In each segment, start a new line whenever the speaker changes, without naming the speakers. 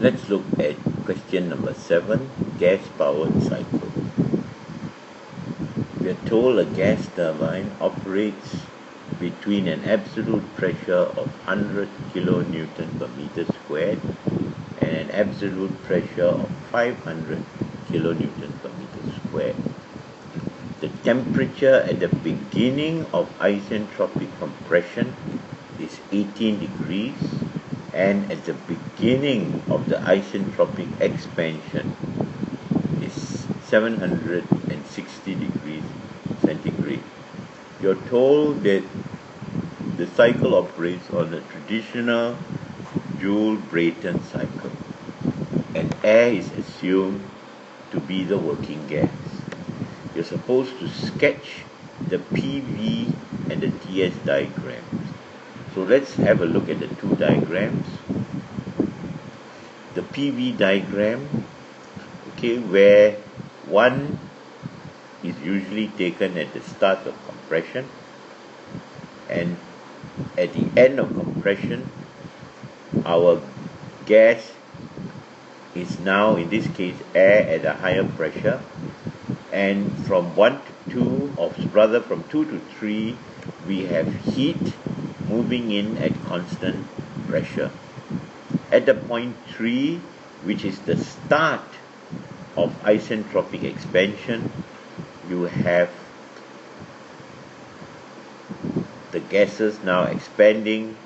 Let's look at question number 7, gas-powered cycle. We are told a gas turbine operates between an absolute pressure of 100 kilonewton per meter squared and an absolute pressure of 500 kilonewton per meter squared. The temperature at the beginning of isentropic compression is 18 degrees, and at the beginning of the isentropic expansion is 760 degrees centigrade. You're told that the cycle operates on a traditional Joule Brayton cycle, and air is assumed to be the working gas. You're supposed to sketch the PV and the TS diagrams. So let's have a look at the two diagrams. The PV diagram, where one is usually taken at the start of compression, and at the end of compression, our gas is now, in this case, air at a higher pressure, and from 1 to 2, or rather from 2 to 3, we have heat moving in at constant pressure. At the point 3, which is the start of isentropic expansion, you have the gases now expanding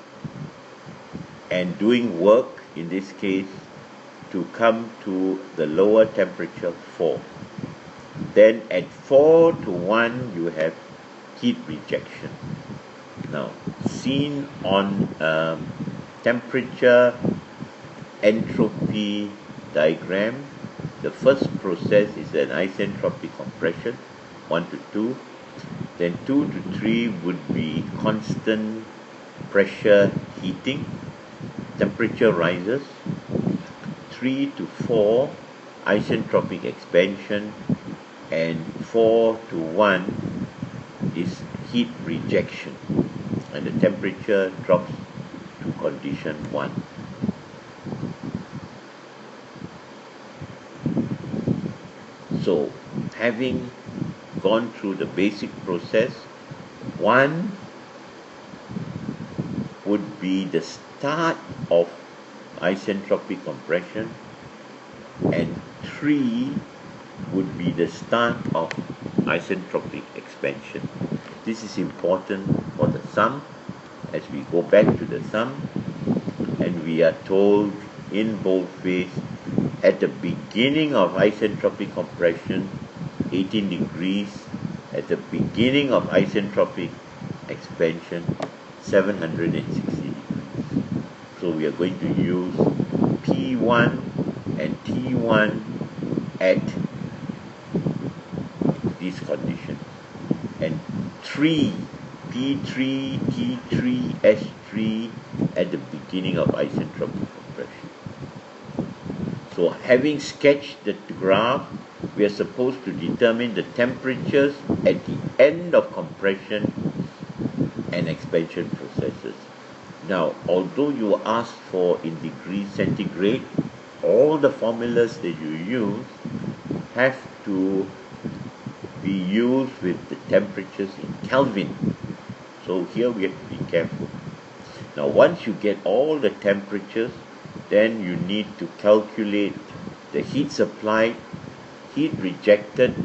and doing work, in this case, to come to the lower temperature 4. Then at 4 to 1, you have heat rejection. Now, seen on temperature entropy diagram, the first process is an isentropic compression, 1 to 2. Then 2 to 3 would be constant pressure heating. Temperature rises. 3 to 4, isentropic expansion. And 4 to 1 is heat rejection, and the temperature drops to condition 1. So, having gone through the basic process, 1 would be the start of isentropic compression, and 3 would be the start of isentropic expansion. This is important for the sum, as we go back to the sum, and we are told in boldface, at the beginning of isentropic compression, 18 degrees, at the beginning of isentropic expansion, 760 degrees. So we are going to use P1 and T1 at these conditions, and 3, P3, T3, S3 at the beginning of isentropic compression. So having sketched the graph, we are supposed to determine the temperatures at the end of compression and expansion processes. Now, although you asked for in degrees centigrade, all the formulas that you use have to be used with the temperatures in Kelvin. So here we have to be careful. Now, once you get all the temperatures, then you need to calculate the heat supplied, heat rejected,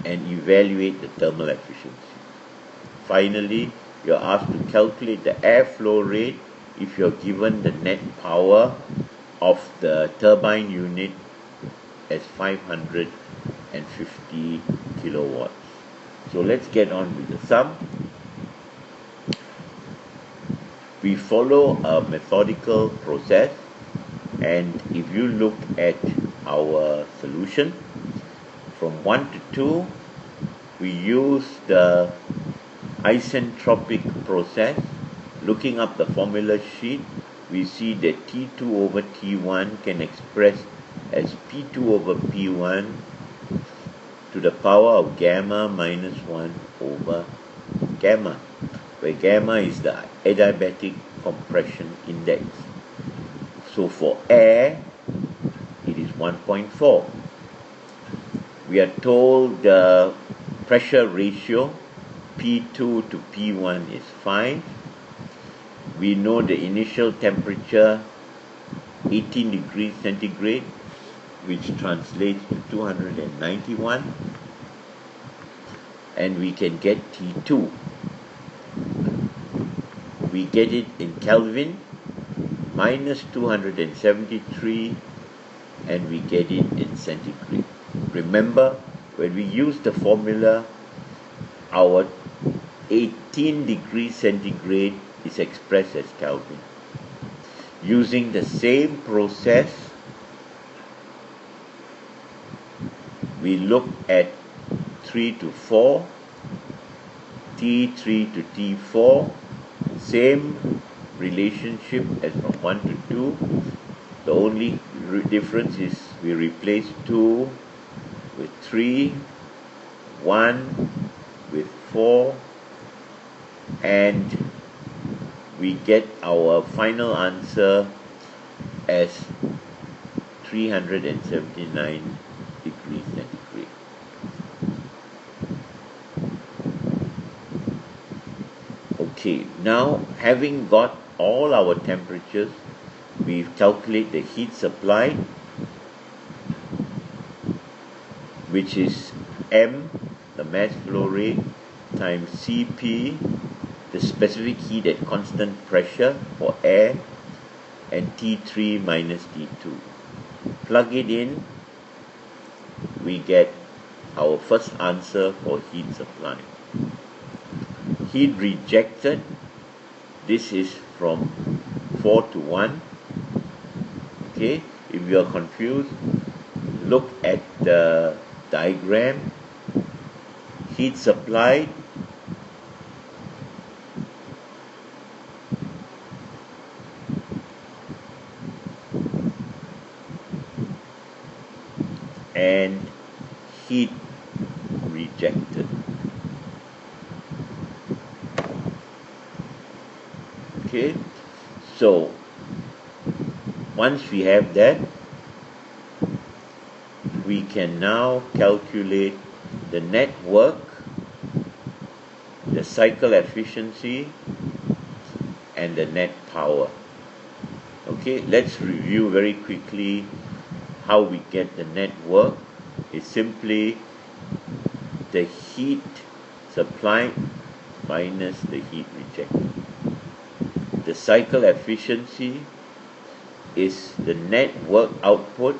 and evaluate the thermal efficiency. Finally, you're asked to calculate the airflow rate if you're given the net power of the turbine unit as 550 kilowatts. So let's get on with the sum. We follow a methodical process, and if you look at our solution, from 1 to 2, we use the isentropic process. Looking up the formula sheet, we see that T2 over T1 can express as P2 over P1 to the power of gamma minus 1 over gamma, where gamma is the adiabatic compression index. So for air, 1.4. We are told the pressure ratio P2 to P1 is 5. We know the initial temperature 18 degrees centigrade, which translates to 291, and we can get T2. We get it in Kelvin, minus 273, and we get it in centigrade. Remember, when we use the formula, our 18 degrees centigrade is expressed as Kelvin. Using the same process, we look at 3 to 4, T3 to T4, same relationship as from 1 to 2. The only difference is we replace 2 with 3, 1 with 4, and we get our final answer as 379 degrees centigrade. Okay, now having got all our temperatures, we calculate the heat supply, which is M, the mass flow rate, times Cp, the specific heat at constant pressure for air, and T3 minus T2. Plug it in, we get our first answer for heat supply. Heat rejected, this is from 4 to 1. Okay, if you are confused, look at the diagram. Heat supplied, and heat rejected. Okay, so once we have that, we can now calculate the net work, the cycle efficiency, and the net power. Okay, let's review very quickly how we get the net work. It's simply the heat supplied minus the heat rejected. The cycle efficiency is the net work output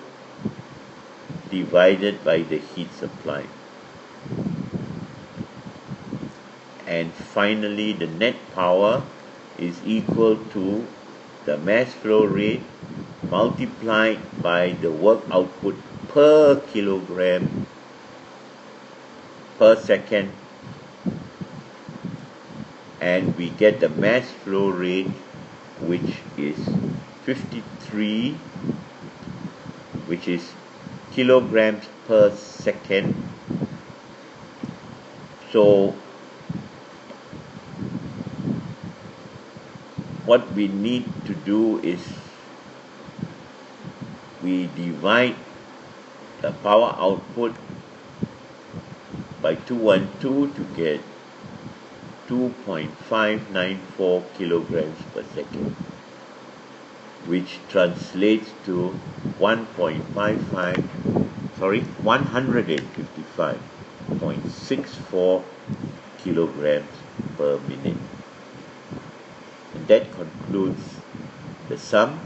divided by the heat supply. And finally, the net power is equal to the mass flow rate multiplied by the work output per kilogram per second, and we get the mass flow rate, which is 53, which is kilograms per second. So what we need to do is we divide the power output by 212 to get 2.594 kilograms per second, which translates to 155.64 kilograms per minute. And that concludes the sum.